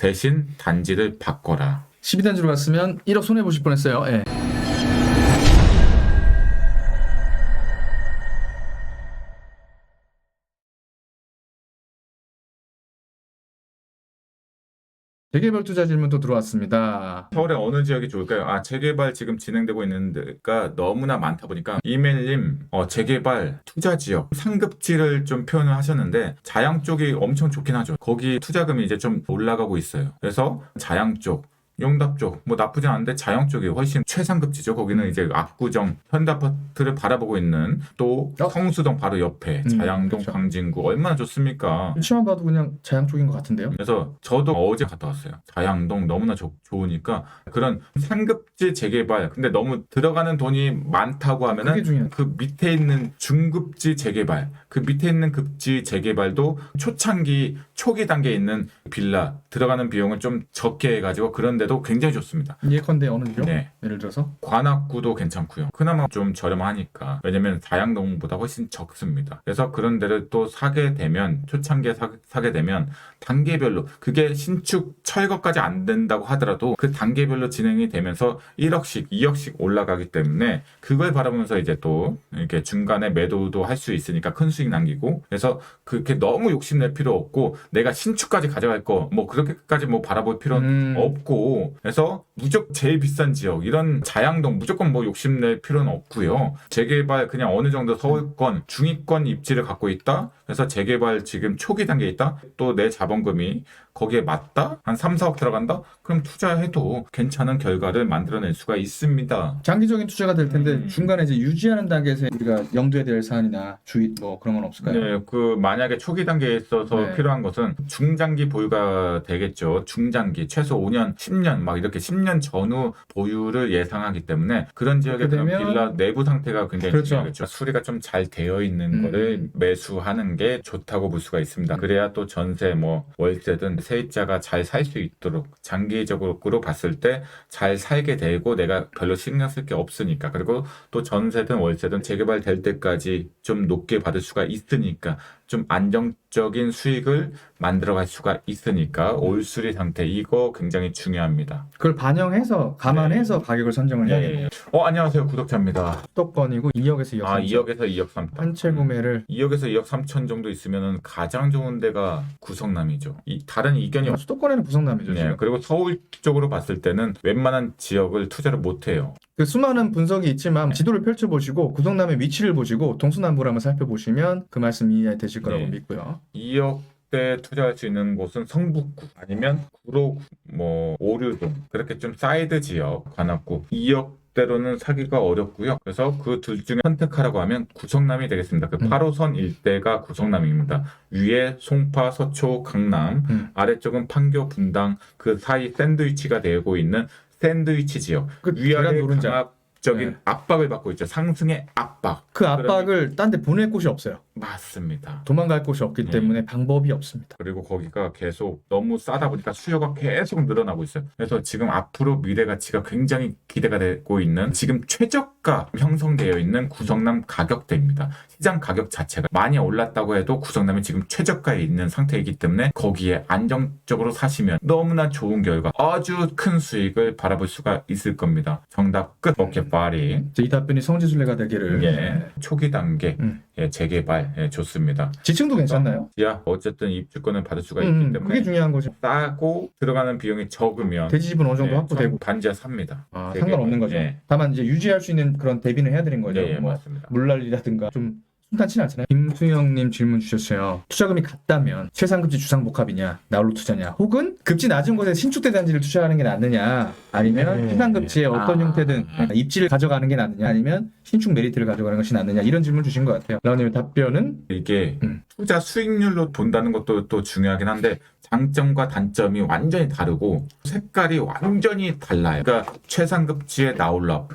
대신 단지를 바꿔라. 12단지로 갔으면 1억 손해보실 뻔했어요. 예. 재개발 투자 질문도 들어왔습니다. 서울의 어느 지역이 좋을까요? 재개발 지금 진행되고 있는 데가 너무나 많다 보니까 이멜님 재개발 투자 지역 상급지를 좀 표현을 하셨는데 자양 쪽이 엄청 좋긴 하죠. 거기 투자금이 이제 좀 올라가고 있어요. 그래서 자양 쪽, 용답 쪽, 뭐 나쁘진 않은데 자양 쪽이 훨씬 최상급지죠. 거기는 이제 압구정, 현대아파트를 바라보고 있는 또 성수동 바로 옆에 자양동, 그렇죠. 광진구 얼마나 좋습니까? 위치만 봐도 그냥 자양 쪽인 것 같은데요. 그래서 저도 어제 갔다 왔어요. 자양동 너무나 좋으니까 그런 상급지 재개발 근데 너무 들어가는 돈이 많다고 하면은 그게 중요해요. 그 밑에 있는 중급지 재개발 그 밑에 있는 급지 재개발도 초창기 초기 단계에 있는 빌라 들어가는 비용을 좀 적게 해가지고 그런데도 굉장히 좋습니다. 예컨대 어느 죠? 네. 예를 들어서 관악구도 괜찮고요. 그나마 좀 저렴하니까. 왜냐면 자양동보다 훨씬 적습니다. 그래서 그런 데를 또 사게 되면 초창기에 사게 되면 단계별로 그게 신축 철거까지 안 된다고 하더라도 그 단계별로 진행이 되면서 1억씩 2억씩 올라가기 때문에 그걸 바라보면서 이제 또 이렇게 중간에 매도도 할 수 있으니까 큰 수익 남기고 그래서 그렇게 너무 욕심낼 필요 없고 내가 신축까지 가져갈 거 뭐 그렇게까지 뭐 바라볼 필요는 없고 그래서 무조건 제일 비싼 지역 이런 자양동 무조건 뭐 욕심낼 필요는 없고요. 재개발 그냥 어느 정도 서울권 중위권 입지를 갖고 있다. 그래서 재개발 지금 초기 단계에 있다. 또 내 자본금이 거기에 맞다. 한 3, 4억 들어간다. 그럼 투자해도 괜찮은 결과를 만들어낼 수가 있습니다. 장기적인 투자가 될 텐데 중간에 이제 유지하는 단계에서 우리가 염두에 될 사안이나 주의 뭐 그런 건 없을까요? 네, 그 만약에 초기 단계에 있어서 네. 필요한 것은 중장기 보유가 되겠죠. 중장기 최소 5년, 10년 막 이렇게 10년 전후 보유를 예상하기 때문에 그런 지역에 그런 되면 빌라 내부 상태가 굉장히 그렇죠. 중요하겠죠. 수리가 좀 잘 되어 있는 거를 매수하는 게 좋다고 볼 수가 있습니다. 그래야 또 전세 뭐 월세든 세입자가 잘 살 수 있도록 장기적으로 봤을 때 잘 살게 되고 내가 별로 신경 쓸 게 없으니까 그리고 또 전세든 월세든 재개발 될 때까지 좀 높게 받을 수가 있으니까 좀 안정적인 수익을 만들어갈 수가 있으니까 올수리 상태 이거 굉장히 중요합니다. 그걸 반영해서 감안해서 가격을 선정을 해야겠네요. 안녕하세요 구독자입니다. 수도권이고 2억에서 2억 3천. 2억에서 2억 3천. 한 채 구매를 2억에서 2억 3천 정도 있으면은 가장 좋은 데가 구성남이죠. 다른 이견이 없. 수도권에는 구성남이죠. 네, 지금. 그리고 서울 쪽으로 봤을 때는 웬만한 지역을 투자를 못 해요. 그 수많은 분석이 있지만 지도를 펼쳐보시고 구성남의 위치를 보시고 동서남북을 한번 살펴보시면 그 말씀 이해 되실 거라고 네. 믿고요. 2억 대 투자할 수 있는 곳은 성북구 아니면 구로구, 뭐 오류동 그렇게 좀 사이드 지역 관악구 2억 대로는 사기가 어렵고요. 그래서 그 둘 중에 선택하라고 하면 구성남이 되겠습니다. 그 8호선 일대가 구성남입니다. 위에 송파, 서초, 강남, 아래쪽은 판교, 분당 그 사이 샌드위치가 되고 있는 샌드위치 지역. 그 위아래 계란 노른자. 강압적인 네. 압박을 받고 있죠. 상승의 압박. 그 압박을 딴 데 보낼 곳이 없어요. 맞습니다. 도망갈 곳이 없기 네. 때문에 방법이 없습니다. 그리고 거기가 계속 너무 싸다 보니까 수요가 계속 늘어나고 있어요. 그래서 지금 앞으로 미래 가치가 굉장히 기대가 되고 있는 지금 최저가 형성되어 있는 구성남 가격대입니다. 시장 가격 자체가 많이 올랐다고 해도 구성남이 지금 최저가에 있는 상태이기 때문에 거기에 안정적으로 사시면 너무나 좋은 결과 아주 큰 수익을 바라볼 수가 있을 겁니다. 정답 끝. 오케이 파리. 이 답변이 성지순례가 되기를. 예. 초기 단계 재개발 좋습니다. 지층도 괜찮나요? 어쨌든 입주권을 받을 수가 있기 때문에 그게 중요한 거죠. 싸고 들어가는 비용이 적으면 대지집은 어느 정도 확보되고 반지하 삽니다. 상관없는 거죠. 다만 이제 유지할 수 있는 그런 대비는 해야 되는 거죠. 네, 뭐 맞습니다. 물난리라든가 좀 순탄치는 않잖아요. 김수영님 질문 주셨어요. 투자금이 같다면 최상급지 주상복합이냐 나홀로 투자냐 혹은 급지 낮은 곳에 신축대 단지를 투자하는 게 낫느냐 아니면 최상급지의 어떤 형태든 입지를 가져가는 게 낫느냐 아니면 신축 메리트를 가져가는 것이 낫느냐 이런 질문 주신 것 같아요. 라온님 답변은 이게 투자 수익률로 본다는 것도 또 중요하긴 한데 장점과 단점이 완전히 다르고 색깔이 완전히 달라요. 그러니까 최상급지의 나홀랍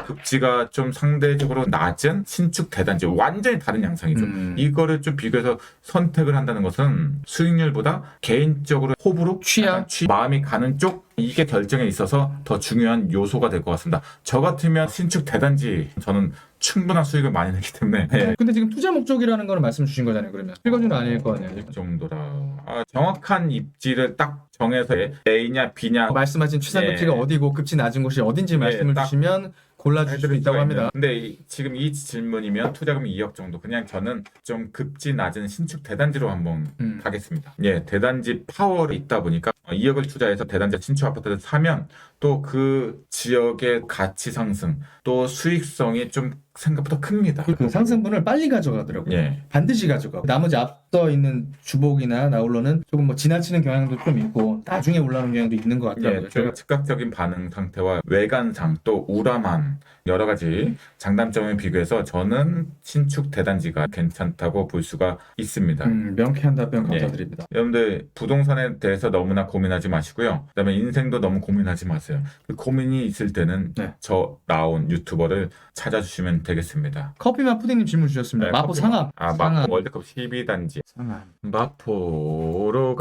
급지가 좀 상대적으로 낮은 신축 대단지 완전히 다른 양상이죠. 이거를 좀 비교해서 선택을 한다는 것은 수익률보다 개인적으로 호불호, 취향, 마음이 가는 쪽 이게 결정에 있어서 더 중요한 요소가 될 것 같습니다. 저 같으면 신축 대단지 저는 충분한 수익을 많이 내기 때문에 근데 지금 투자 목적이라는 거는 말씀 주신 거잖아요. 그러면 실거주는 아닐 거 아니에요. 이 정도라 정확한 입지를 딱 정해서 A냐 B냐 말씀하신 최상급지가 예. 어디고 급지 낮은 곳이 어딘지 말씀을 딱 주시면 골라줄 수 있다고 합니다. 근데 지금 이 질문이면 투자금이 2억 정도. 그냥 저는 좀 급지 낮은 신축 대단지로 한번 가겠습니다. 예, 대단지 파워가 있다 보니까 2억을 투자해서 대단지 신축 아파트를 사면 또 그 지역의 가치 상승, 또 수익성이 좀 생각보다 큽니다. 그 상승분을 빨리 가져가더라고요. 예. 반드시 가져가고 나머지 앞서 있는 주복이나 나홀로는 조금 뭐 지나치는 경향도 좀 있고 나중에 올라오는 경향도 있는 것 같더라고요. 예, 좀 즉각적인 반응 상태와 외관상 또 우람한 여러 가지 장단점에 비교해서 저는 신축 대단지가 괜찮다고 볼 수가 있습니다. 명쾌한 답변 감사드립니다. 여러분들 부동산에 대해서 너무나 고민하지 마시고요. 그다음에 인생도 너무 고민하지 마세요. 그 고민이 있을 때는 네. 저 나온 유튜버를 찾아주시면 되겠습니다. 커피맛 푸딩님 질문 주셨습니다. 네, 마포 커피 상암. 마포 상암. 월드컵 12단지. 상암. 마포로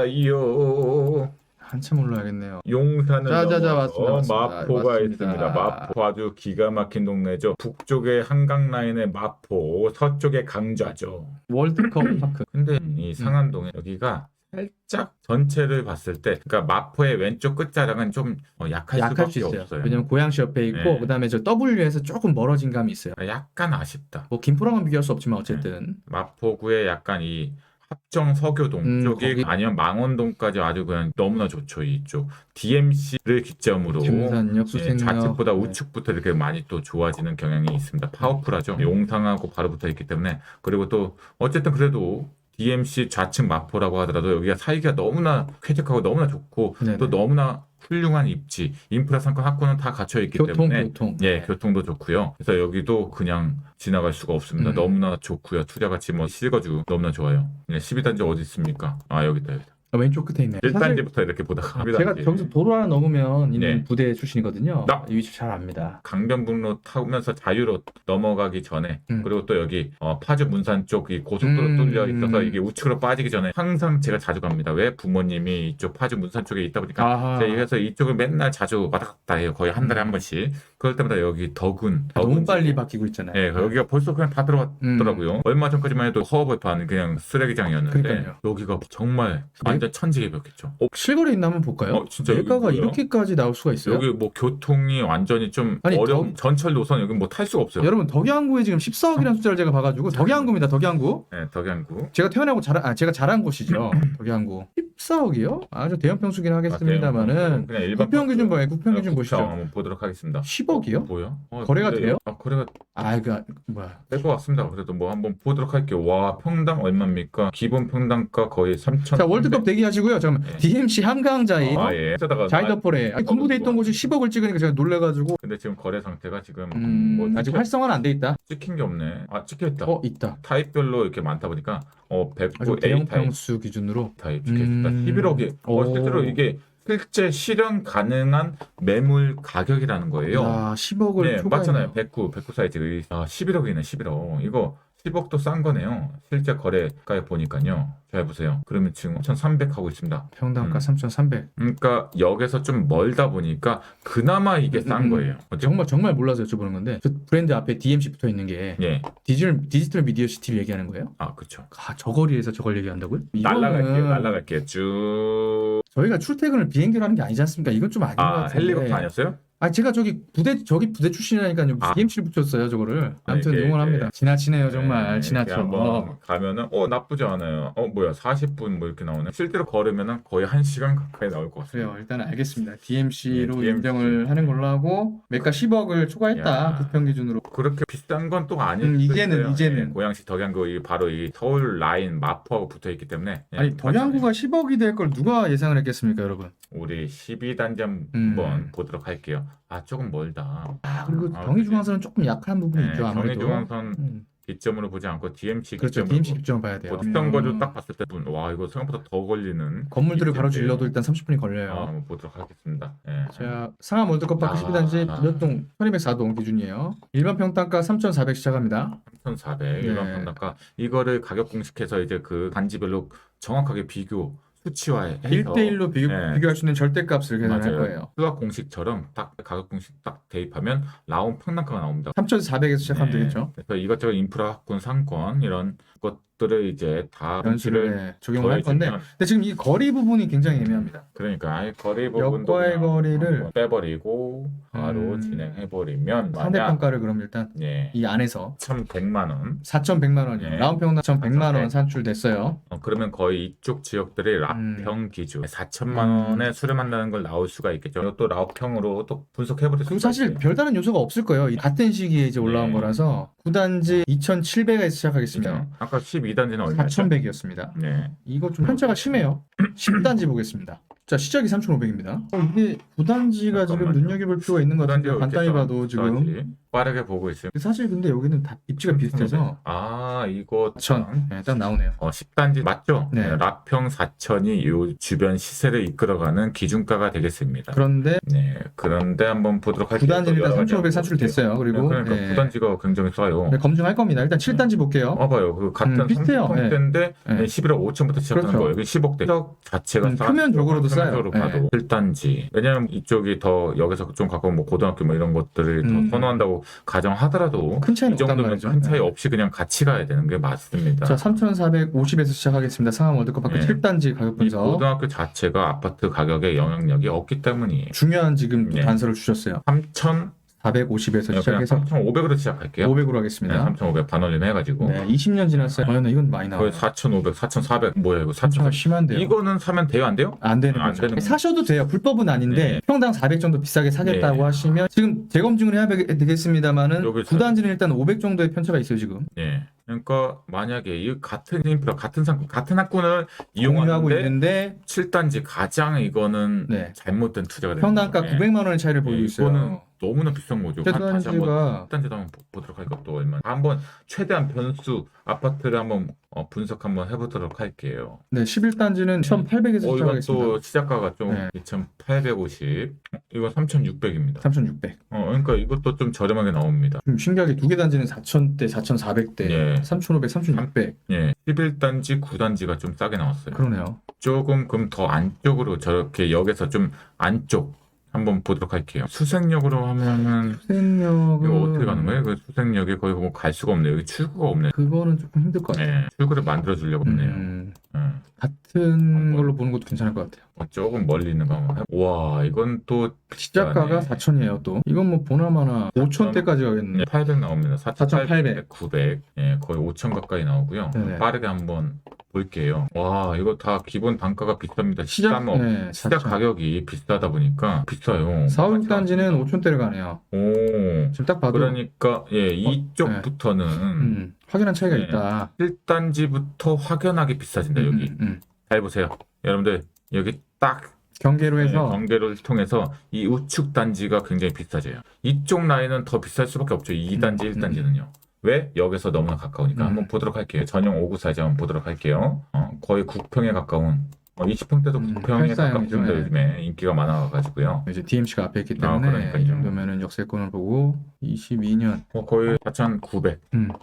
갈까요? 한참 올라야겠네요. 용산을 자자자, 넘어서 맞습니다. 마포가 맞습니다. 있습니다. 마포 아주 기가 막힌 동네죠. 북쪽에 한강 라인의 마포, 서쪽에 강좌죠. 월드컵 파크. 근데 이 상암동에 여기가 살짝 전체를 봤을 때, 그러니까 마포의 왼쪽 끝자락은 좀 약할 약할 수 수밖에 있어요. 없어요. 왜냐면 고양시 옆에 있고 네. 그다음에 저 W에서 조금 멀어진 감이 있어요. 약간 아쉽다. 뭐 김포랑은 비교할 수 없지만 어쨌든 마포구의 약간 이 합정 서교동 쪽이 거기- 아니면 망원동까지 아주 그냥 너무나 좋죠. 이쪽 DMC를 기점으로 중산역, 수생역 좌측보다 네. 우측부터 이렇게 많이 또 좋아지는 경향이 있습니다. 파워풀하죠. 용상하고 바로 붙어 있기 때문에. 그리고 또 어쨌든 그래도 DMC 좌측 마포라고 하더라도 여기가 살기가 너무나 쾌적하고 너무나 좋고 네네. 또 너무나 훌륭한 입지, 인프라 상권 학군은 다 갖춰 있기 교통 때문에 교통. 예, 교통도 좋고요. 그래서 여기도 그냥 지나갈 수가 없습니다. 너무나 좋고요. 투자 가치 뭐 실거주 너무나 좋아요. 12단지 어디 있습니까? 아, 여기다. 왼쪽 끝에 있네요. 사실 1단지부터 이렇게 보다가 제가 12단지. 저기서 도로 하나 넘으면 있는 네. 부대 출신이거든요. 나- 이 위치 잘 압니다. 강변북로 타면서 자유로 넘어가기 전에 그리고 또 여기 파주 문산 쪽 이 고속도로 뚫려 있어서 이게 우측으로 빠지기 전에 항상 제가 자주 갑니다. 왜? 부모님이 이쪽 파주 문산 쪽에 있다 보니까 아하. 그래서 이쪽을 맨날 자주 왔다 갔다 해요. 거의 한 달에 한 번씩. 그럴 때마다 여기 덕은 너무 빨리 바뀌고 있잖아요. 예, 여기가 벌써 그냥 다 들어왔더라고요. 얼마 전까지만 해도 허허벌판 그냥 쓰레기장이었는데 그러니까요. 여기가 정말 완전 천지개벽했죠. 실거래 있나 한번 볼까요? 진짜 여기 매가가 뭐예요? 이렇게까지 나올 수가 있어요? 여기 뭐 교통이 완전히 좀 아니, 어려운 전철 노선 여기 뭐 탈 수가 없어요. 여러분 덕양구에 지금 14억이라는 숫자를 제가 봐가지고 덕양구입니다. 덕양구. 네, 덕양구. 제가 태어나고 제가 자란 곳이죠. 덕양구. 14억이요? 아주 대형 평수긴 하겠습니다만은 그냥 일반 국평 기준 봐요. 국평 기준 국평 보시죠. 한번 보도록 하겠습니다. 10억이요? 뭐요? 거래가 근데- 돼요? 거래가 그 뭐야? 될 것 같습니다. 그래도 뭐 한번 보도록 할게요. 와, 평당 얼마입니까? 기본 평당가 거의 3천. 자 월드컵 대기하시고요. 잠깐만. 네. DMC 한강자인 아, 예. 쓰다가 자이더폴에 군부대 있던 곳이 10억을 찍으니까 제가 놀래가지고 근데 지금 거래 상태가 지금 뭐 아직 활성화는 안 돼 있다. 찍힌 게 없네. 아, 찍혀 있다. 있다. 타입별로 이렇게 많다 보니까 아주 109 대형 A 타입 평수 기준으로 타입 찍혀 있다. 11억이 오. 실제로 이게 실제 실현 가능한 매물 가격이라는 거예요. 야, 10억을 네, 맞잖아요. 초과했네요. 109 사이즈. 11억이네, 11억. 이거 10억도 싼 거네요. 실제 거래가에 보니까요. 잘 보세요. 그러면 지금 3,300 하고 있습니다. 평당가 3,300. 그러니까 역에서 좀 멀다 보니까 그나마 이게 싼 거예요. 어쨌든 정말 몰라서 여쭤보는 건데 저 브랜드 앞에 DMC 붙어 있는 게 예. 디지털 미디어 시티를 얘기하는 거예요? 아, 그쵸. 저 거리에서 저걸 얘기한다고요? 날라갈게요. 쭉. 저희가 출퇴근을 비행기로 하는 게 아니지 않습니까? 이건 좀 아닌 것 아, 같은데. 헬리콥터 아니었어요? 제가 저기 부대 출신이라니까요. 아. DMC를 붙였어요, 저거를. 아무튼 이게, 응원합니다. 지나치네요, 정말. 네, 지나쳐. 이렇게 한번 가면은 나쁘지 않아요. 뭐야 40분 뭐 이렇게 나오네. 실제로 걸으면은 거의 1시간 가까이 나올 것 같아요. 그래요. 일단은 알겠습니다. DMC로 네, DMC. 인정을 하는 걸로 하고 매가 10억을 초과했다. 야. 국평 기준으로. 그렇게 비싼 건 또 아니에요. 이제는. 고양시 덕양구 바로 이 서울 라인 마포하고 붙어 있기 때문에 아니 덕양구가 10억이 될 걸 누가 예상을 했겠습니까, 여러분? 우리 12단지 한번 보도록 할게요. 조금 멀다. 그리고 아, 경의중앙선은 조금 약한 부분이 있죠, 아무래도. 경의중앙선 기점으로 보지 않고 DMC 그렇죠. 기점으로 DMC 기점을 봐야 돼요. 비싼 거를 딱 봤을 때 와, 이거 생각보다 더 걸리는 건물들을 이 가로질러도 일단 30분이 걸려요. 한번 보도록 하겠습니다. 예. 자, 상암 월드컵 파크 12단지 몇 동? 1204동 기준이에요. 일반 평당가 3,400 시작합니다. 3,400 네. 일반 평당가 이거를 가격 공식해서 이제 그 단지별로 정확하게 비교 수치화해서 1대1로 네. 비교할 수 있는 절대값을 계산할 맞아요. 거예요. 수학 공식처럼 딱 가격 공식 딱 대입하면 나온 평단가가 나옵니다. 3,400에서 시작하면 네. 되겠죠. 그래서 이것저것 인프라 학군 상권 이런 것들을 이제 다 변수를 적용을 할 건데, 더해주면 근데 지금 이 거리 부분이 굉장히 애매합니다. 그러니까 아예 거리 부분도 역과의 그냥 거리를 한번 빼버리고 바로 진행해버리면 상대평가를 그럼 일단 예, 이 안에서 1,100만 원. 4,100만 원이요. 네. 라운평당 1,100만 원 4,100. 산출됐어요. 그러면 거의 이쪽 지역들이 라평 기준 4천만 원에 수렴한다는 걸 나올 수가 있겠죠. 이것도 라평으로 또 분석해버릴 그리고 수가 사실 있어요. 별다른 요소가 없을 거예요. 이 같은 시기에 이제 올라온 네. 거라서 9단지 2,700에서 시작하겠습니다. 그죠? 아까 12단지는 얼마였죠? 4,100이었습니다. 네. 이거 좀 편차가 심해요. 10단지 보겠습니다. 자, 시작이 3,500입니다. 이게 9단지가 지금 잠깐만요. 눈여겨볼 필요가 있는 것 같은데 간단히 봐도 지금 빠르게 보고 있어요. 사실 근데 여기는 다 입지가 비슷해서 아, 이거 4,000 네, 딱 나오네요. 10단지 맞죠? 네. 라평 4천이 요 주변 시세를 이끌어가는 기준가가 되겠습니다. 그런데 네. 그런데 한번 보도록 할게요. 9단지는 일단 여러 가지 3,500 산출됐어요. 그리고 그러니까 네. 9단지가 굉장히 싸요. 네, 검증할 겁니다. 일단 7단지 볼게요. 봐봐요. 그 같은 비슷해요. 30평대인데 네. 11억 5천부터 시작하는 그렇죠. 거예요. 여기 10억대. 1억 자체가 싸. 표면적으로도 싸요. 표면적으로 네. 봐도 1단지. 왜냐면 이쪽이 더 여기서 좀 가까운 뭐 고등학교 뭐 이런 것들을 더 선호한다고 가정하더라도 큰 차이는 이 정도면 없단 말이죠. 큰 차이 네. 없이 그냥 같이 가야 되는 게 맞습니다. 자, 3,450에서 시작하겠습니다. 상암 월드컵 밖에 네. 7단지 가격 이 분석. 고등학교 자체가 아파트 가격에 영향력이 없기 때문이에요. 중요한 지금 또 네. 단서를 주셨어요. 450에서 그냥 시작해서 3,500으로 시작할게요. 500으로 네, 하겠습니다. 3,500 반올림 해가지고 네, 20년 지났어요. 이건 많이 나와요. 거의 4,500, 4,400 뭐야 이거 차가 4,400 심한데요. 이거는 사면 돼요 안 돼요? 안 되는 안 거죠. 되는 사셔도 돼요. 불법은 아닌데 네. 평당 400 정도 비싸게 사겠다고 네. 하시면 지금 재검증을 해야 되겠습니다만은 여기 9단지는 일단 500 정도의 편차가 있어요 지금. 예. 그러니까 만약에 이 같은 인프라, 같은 상권, 같은 학군을 공유하고 이용하는데 있는데 7단지 가장 이거는 네. 잘못된 투자가 되는 평당가 거예요. 900만 원의 차이를 보이고 있어요. 이거는 너무나 비싼 거죠. 다시 한번 7단지가 7단지도 한번 보도록 할게요. 또 얼마? 한번 최대한 변수 아파트를 한번 분석 한번 해보도록 할게요. 네, 11단지는 1,800에서 이건 시작하겠습니다. 또 시작가가 좀 네. 2,850. 이거 3,600입니다. 3,600. 그러니까 이것도 좀 저렴하게 나옵니다. 좀 신기하게 두 개 단지는 4,000대, 4,400대, 예. 3,500, 3,600. 예. 11단지, 9단지가 좀 싸게 나왔어요. 그러네요. 조금 그럼 더 안쪽으로 저렇게 역에서 좀 안쪽 한번 보도록 할게요. 수색역으로 하면은 수색역은 이거 어떻게 가는 거예요? 그 수색역에 거의 뭐 갈 수가 없네요. 여기 출구가 없네요. 그거는 조금 힘들 것 같아요. 네, 출구를 만들어 주려고 했네요. 같은 걸로 보는 것도 괜찮을 것 같아요. 조금 멀리 있는 거 한번 와, 이건 또 시작가가 4,000이에요 또. 이건 뭐 보나마나 5,000대까지 가겠네. 800 나옵니다. 4,800. 900. 예, 거의 5,000 가까이 나오고요. 네네. 빠르게 한번 볼게요. 와, 이거 다 기본 단가가 비쌉니다. 시작 네, 시작 4,000. 가격이 비싸다 보니까 비싸요. 4, 6단지는 5,000대를 가네요. 오. 지금 딱 봐도 그러니까 예, 이쪽부터는 확연한 차이가 네. 있다. 1단지부터 확연하게 비싸진다. 여기. 잘 보세요. 여러분들 여기 딱 경계로 해서 경계를 통해서 이 우측 단지가 굉장히 비싸져요. 이쪽 라인은 더 비쌀 수밖에 없죠. 2단지, 1단지는요. 왜? 역에서 너무나 가까우니까. 한번 보도록 할게요. 전용 5구 사이즈 한번 보도록 할게요. 거의 9평에 가까운 20평대도 9평에 팔사형이죠. 가깝습니다. 네. 요즘에 인기가 많아가지고요. 이제 DMC가 앞에 있기 때문에 그러니까요. 이 정도면은 역세권을 보고 22년. 거의 4,900,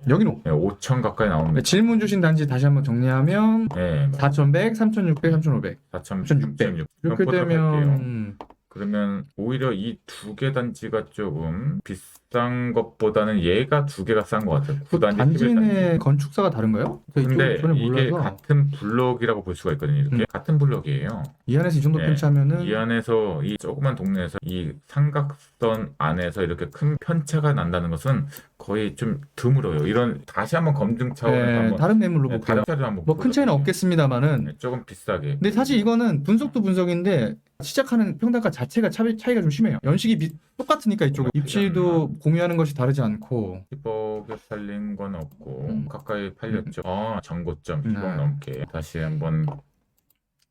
여기로. 5,000 가까이 나옵니다. 질문 주신 단지 다시 한번 정리하면 네, 4,100, 3,600, 3,500. 4,600. 이렇게 되면 그러면 오히려 이 두 개 단지가 조금 비싼 것보다는 얘가 두 개가 싼 것 같아요. 9단지, 단지 11단지. 내 건축사가 다른가요? 근데 이쪽은 이게 몰라서 같은 블록이라고 볼 수가 있거든요. 이렇게 같은 블록이에요. 이 안에서 이 정도 네. 편차면은 이 안에서 이 조그만 동네에서 이 삼각선 안에서 이렇게 큰 편차가 난다는 것은 거의 좀 드물어요. 이런 다시 한번 검증 차원에서 네, 한번 다른 매물로 네, 볼게요. 다른 차를 한번 뭐 큰 차이는 보도록 없겠습니다만은 네, 조금 비싸게. 근데 사실 이거는 분석도 분석인데 시작하는 평단가 자체가 차이가 좀 심해요. 연식이 똑같으니까 이쪽은 입지도 공유하는 것이 다르지 않고 10억에 팔린 건 없고 가까이 팔렸죠. 전고점 네. 10억 넘게. 다시 한번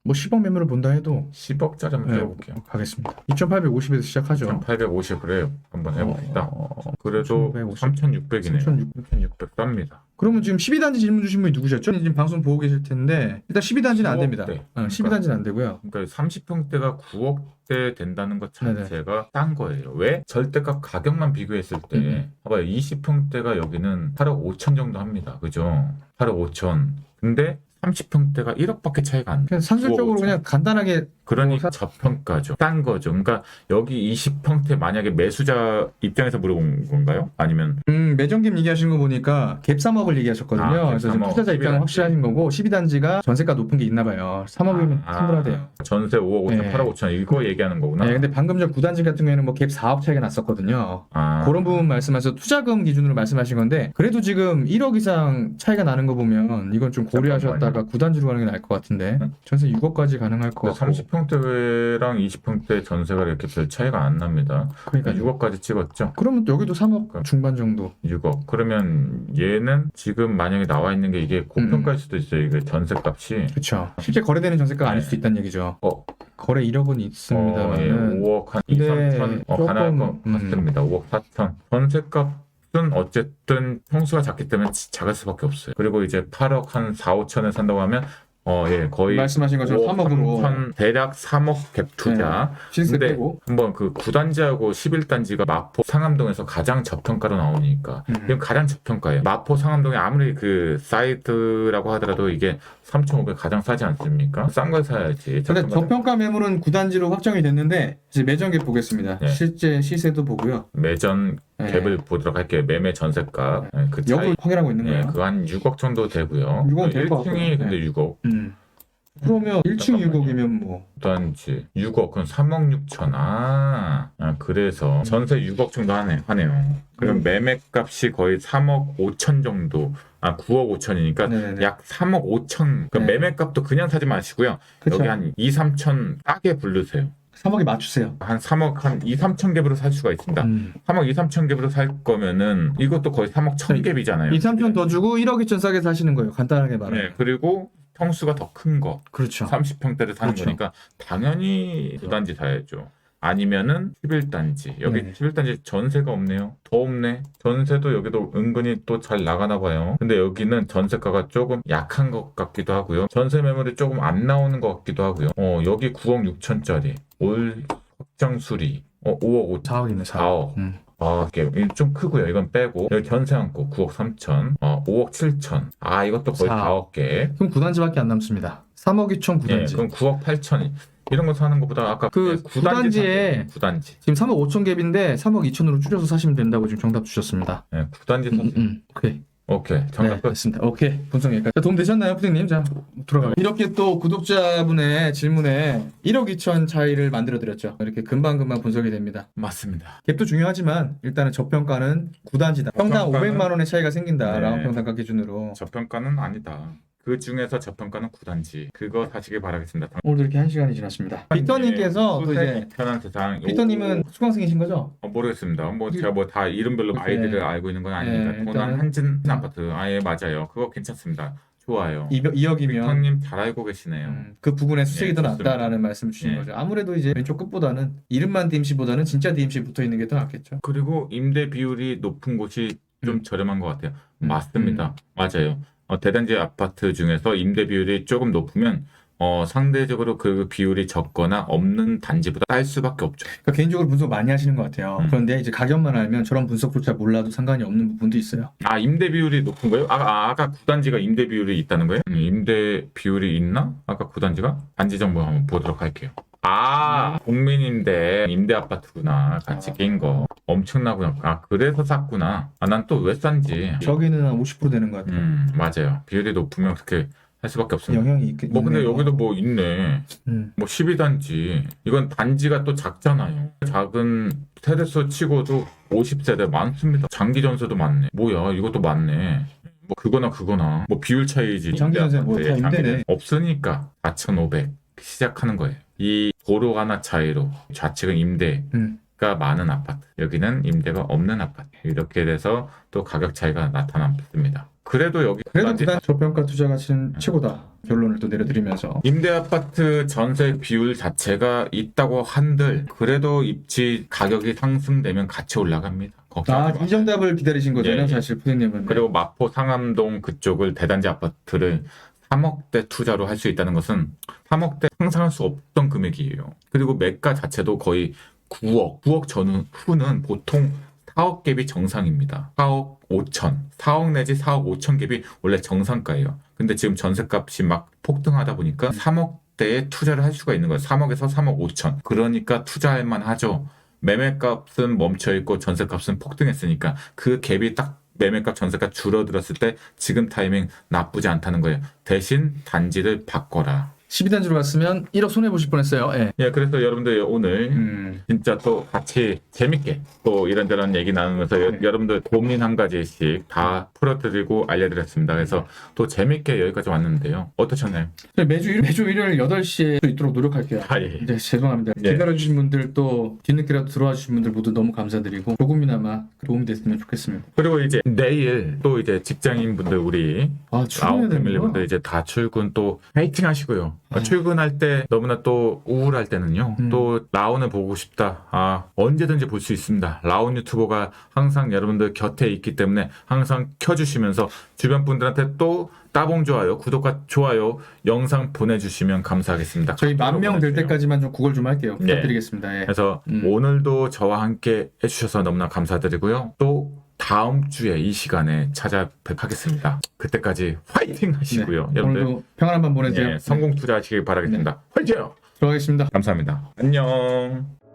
뭐 10억 매물을 본다 해도 10억짜리 한번 네, 해볼게요. 가겠습니다. 2,850에서 시작하죠. 850그래요. 한번 해봅시다. 그래도 3,600이네요. 3,600. 600 쌉니다. 그러면 지금 12단지 질문 주신 분이 누구셨죠? 지금 방송 보고 계실 텐데 일단 12단지는 안 됩니다. 12단지는 안 되고요. 그러니까 30평대가 9억대 된다는 것 자체가 싼 거예요. 왜? 절대값 가격만 비교했을 때 봐봐요. 20평대가 여기는 8억 5천 정도 합니다. 그죠? 8억 5천. 근데 30평대가 1억밖에 차이가 안 나. 그냥 산술적으로 9억 5천. 그냥 간단하게 그러니 저평가죠. 싼 거죠. 그러니까 여기 20평대 만약에 매수자 입장에서 물어본 건가요? 아니면 매정김 얘기하신 거 보니까 갭 3억을 얘기하셨거든요. 아, 갭 그래서 지금 3억, 투자자 입장은 12단지. 확실하신 거고 12단지가 전세가 높은 게 있나 봐요. 3억이면 충분하대요. 전세 5억 5천, 네. 8억 5천 이거 얘기하는 거구나. 네, 근데 방금 전 9단지 같은 경우에는 뭐 갭 4억 차이가 났었거든요. 그런 부분 말씀하셔서 투자금 기준으로 말씀하신 건데 그래도 지금 1억 이상 차이가 나는 거 보면 이건 좀 고려하셨다가 9단지로 가는 게 나을 것 같은데 전세 6억까지 가능할 것 같고 30평대랑 20평대 전세가 이렇게 별 차이가 안 납니다. 그러니까 6억까지 찍었죠. 그러면 여기도 3억 중반 정도 6억. 그러면 얘는 지금 만약에 나와 있는 게 이게 고평가일 수도 있어요. 이게 전세값이. 그렇죠. 실제 거래되는 전세가가 아닐 수도 있다는 얘기죠. 거래 1억은 예, 있습니다만은 5억 한 2, 네, 3천 가능할 것 조금, 같습니다. 5억 4천. 전세값은 어쨌든 평수가 작기 때문에 작을 수밖에 없어요. 그리고 이제 8억 한 4, 5천에 산다고 하면 거의 말씀하신 것처럼 3억으로 대략 3억 갭 투자. 실세 근데 빼고 한번 그 9단지하고 11단지가 마포 상암동에서 가장 저평가로 나오니까 이건 가장 저평가예요. 마포 상암동에 아무리 그 사이트라고 하더라도 이게 3,500 가장 싸지 않습니까? 싼 걸 사야지. 근데 저평가 매물은 9단지로 확정이 됐는데 이제 매정갭 보겠습니다. 네. 실제 시세도 보고요. 매전 네. 갭을 보도록 할게요. 매매 전세값. 그 차이. 역을 확인하고 있는 예, 거예요. 그거 한 6억 정도 되고요. 6억 될것 같고요. 1층이 근데 네. 6억. 그러면 1층 잠깐만요. 6억이면 뭐 단지 6억, 그럼 3억 6천. 그래서 전세 6억 정도 하네요. 그럼 매매값이 거의 3억 5천 정도, 9억 5천이니까 네네네. 약 3억 5천. 그럼 네. 매매값도 그냥 사지 마시고요. 그쵸. 여기 한 2, 3천 싸게 부르세요. 3억에 맞추세요. 한 3억 한 2, 3천 갭으로 살 수가 있습니다. 3억 2, 3천 갭으로 살 거면은 이것도 거의 3억 1천 갭이잖아요. 2, 3천 더 주고 1억 2천 싸게 사시는 거예요. 간단하게 말하면. 네, 그리고 평수가 더 큰 거. 그렇죠. 30평대를 사는 그렇죠. 거니까 당연히 9단지 사야죠. 아니면은 11단지. 여기 네. 11단지 전세가 없네요. 더 없네. 전세도 여기도 은근히 또 잘 나가나 봐요. 근데 여기는 전세가가 조금 약한 것 같기도 하고요. 전세 매물이 조금 안 나오는 것 같기도 하고요. 여기 9억 6천짜리. 올 확정 수리. 5억 5천. 4억이네 4억. 4억. 이게 좀 크고요. 이건 빼고 여기 전세 않고 9억 3천, 5억 7천. 이것도 거의 4억. 4억개. 그럼 9단지밖에 안 남습니다. 3억 2천 9단지. 그럼 9억 8천. 이런 거 사는 것보다 아까 그 9단지에 9단지. 지금 3억 5천 갭인데 3억 2천으로 줄여서 사시면 된다고 지금 정답 주셨습니다. 9단지 사세요. 오케이. 오케이. 정답 네, 끝. 됐습니다. 오케이. 분석 여기까지. 자, 도움 되셨나요, 부장님? 자, 들어가요. 이렇게 또 구독자분의 질문에 1억 2천 차이를 만들어 드렸죠. 이렇게 금방금방 분석이 됩니다. 맞습니다. 갭도 중요하지만 일단은 저평가는 9단지다. 평당 저평가는 500만 원의 차이가 생긴다. 네. 라운평단가 기준으로. 저평가는 아니다. 그 중에서 저평가는 9단지. 그거 사시길 바라겠습니다. 오늘도 이렇게 1시간이 지났습니다. 비터님께서 또 이제 편한 세상. 비터님은 수강생이신 거죠? 모르겠습니다. 제가 다 이름별로 네. 아이디를 알고 있는 건 아닙니다. 네, 도난 일단은- 한진 아파트. 예, 맞아요. 그거 괜찮습니다. 좋아요. 2억이면 비터님 잘 알고 계시네요. 그 부분에 수익이 네, 더 좋습니다. 낫다라는 말씀을 주신 네. 거죠. 아무래도 이제 왼쪽 끝보다는 이름만 DMC보다는 진짜 DMC 붙어 있는 게 더 낫겠죠. 그리고 임대 비율이 높은 곳이 좀 저렴한 것 같아요. 맞습니다. 맞아요. 대단지 아파트 중에서 임대 비율이 조금 높으면 상대적으로 그 비율이 적거나 없는 단지보다 쌀 수밖에 없죠. 그러니까 개인적으로 분석 많이 하시는 것 같아요. 그런데 이제 가격만 알면 저런 분석조차 몰라도 상관이 없는 부분도 있어요. 임대 비율이 높은 거예요? 아까 9단지가 임대 비율이 있다는 거예요? 임대 비율이 있나? 아까 9단지가? 단지 정보 한번 보도록 할게요. 국민인데 임대 아파트구나. 같이 낀 거. 엄청나구나. 그래서 샀구나. 난 또 왜 싼지. 저기는 한 50% 되는 것 같아요. 맞아요. 비율이 높으면 그렇게 할 수밖에 없습니다. 영향이 근데 여기도 뭐 있네. 12단지. 이건 단지가 또 작잖아요. 작은 세대수 치고도 50세대 많습니다. 장기 전세도 많네. 뭐야, 이것도 많네. 뭐 그거나 뭐 비율 차이지. 장기 전세 뭐 아파트에 다 임대네. 없으니까 4,500 시작하는 거예요. 이 도로 하나 차이로 좌측은 임대가 많은 아파트, 여기는 임대가 없는 아파트. 이렇게 돼서 또 가격 차이가 나타납니다. 그래도 여기 그래도 일단 저평가 투자 가치는 최고다. 결론을 또 내려드리면서 임대 아파트 전세 비율 자체가 있다고 한들 그래도 입지 가격이 상승되면 같이 올라갑니다. 걱정하지 이 정답을 기다리신 거잖아요. 예, 예. 사실 부장님은. 그리고 마포 상암동 그쪽을 대단지 아파트를 3억대 투자로 할 수 있다는 것은 3억대 상상할 수 없던 금액이에요. 그리고 매가 자체도 거의 9억 전후는 보통 4억 갭이 정상입니다. 4억 5천, 4억 내지 4억 5천 갭이 원래 정상가예요. 근데 지금 전세값이 막 폭등하다 보니까 3억 대에 투자를 할 수가 있는 거예요. 3억에서 3억 5천. 그러니까 투자할 만하죠. 매매값은 멈춰있고 전세값은 폭등했으니까 그 갭이 딱 매매값 전세값 줄어들었을 때 지금 타이밍 나쁘지 않다는 거예요. 대신 단지를 바꿔라. 12단지로 갔으면 1억 손해보실 뻔했어요. 예. 예, 그래서 여러분들 오늘 진짜 또 같이 재밌게 또 이런저런 얘기 나누면서 여러분들 고민 한 가지씩 다 풀어드리고 알려드렸습니다. 그래서 또 재밌게 여기까지 왔는데요. 어떠셨나요? 매주 일요일 8시에 또 있도록 노력할게요. 아, 예. 네, 죄송합니다. 예. 기다려주신 분들 또 뒤늦게라도 들어와 주신 분들 모두 너무 감사드리고 조금이나마 도움이 됐으면 좋겠습니다. 그리고 이제 내일 또 이제 직장인 분들 우리 출근해야 패밀리 되는구나. 분들 이제 다 출근 또 파이팅 하시고요. 출근할 때 너무나 또 우울할 때는요. 또 라온을 보고 싶다. 언제든지 볼 수 있습니다. 라온 유튜버가 항상 여러분들 곁에 있기 때문에 항상 켜주시면서 주변 분들한테 또 따봉 좋아요, 구독과 좋아요, 영상 보내주시면 감사하겠습니다. 저희 10,000명 될 보내주세요. 때까지만 좀 구걸 좀 할게요. 부탁드리겠습니다. 예. 그래서 오늘도 저와 함께 해주셔서 너무나 감사드리고요. 또 다음 주에 이 시간에 찾아뵙겠습니다. 그때까지 화이팅 하시고요. 여러분들 오늘도 평안한 밤 보내세요. 성공 투자하시길 바라겠습니다. 화이팅! 들어가겠습니다. 감사합니다. 안녕.